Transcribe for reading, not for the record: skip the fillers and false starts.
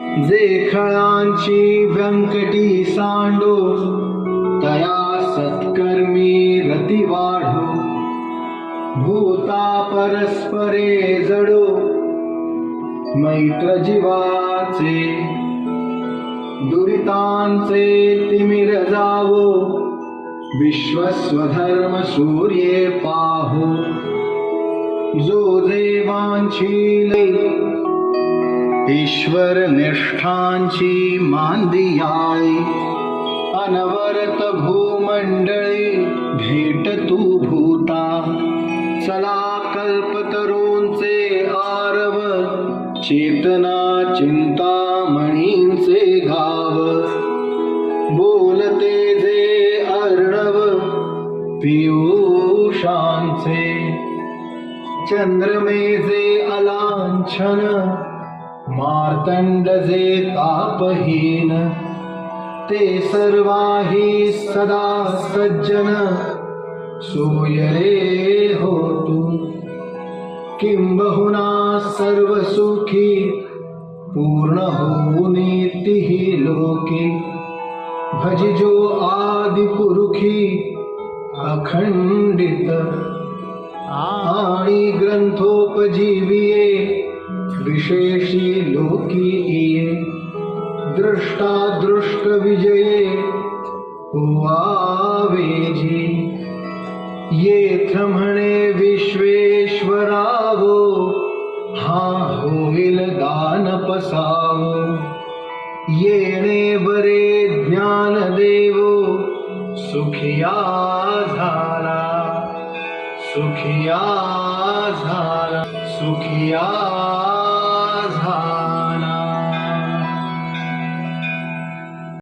जे खळांची व्यंकटी सांडो, तया सत्कर्मी रती वाढो. भूता परस्परे जडो, मैत्र जीवाचे. दुरितांचे तिमिर जावो, विश्वस्वधर्म सूर्ये पाहो. जो जे वांछीले, ईश्वर निष्ठांची मांदियाळी. अनवरत भूमंडळी भेट तू भूता. चला कल्पतरूंचे आरव, चेतना चिंतामणींचे गाव. बोलते जे अर्णव पियुषांचे, चंद्रमे जे अलांछन. मार्तंड जे तापहीन, ते सर्वाही सदा सज्जन. सोय रे हो तू, किंबहुना सर्व सुखी. पूर्ण होऊनी तिही लोके, भजिजो आदि पुरुखी. अखंडित आणि ग्रंथोपजीविये, विशेषी लोकी इये. दृष्टा दृष्ट विजये हुआवेजी. येथ म्हणे विश्वेश्वरावो, हा होईल दान पसावो. येणे बरे ज्ञान देवो, सुखिया झाला. सुखिया झाला, सुखिया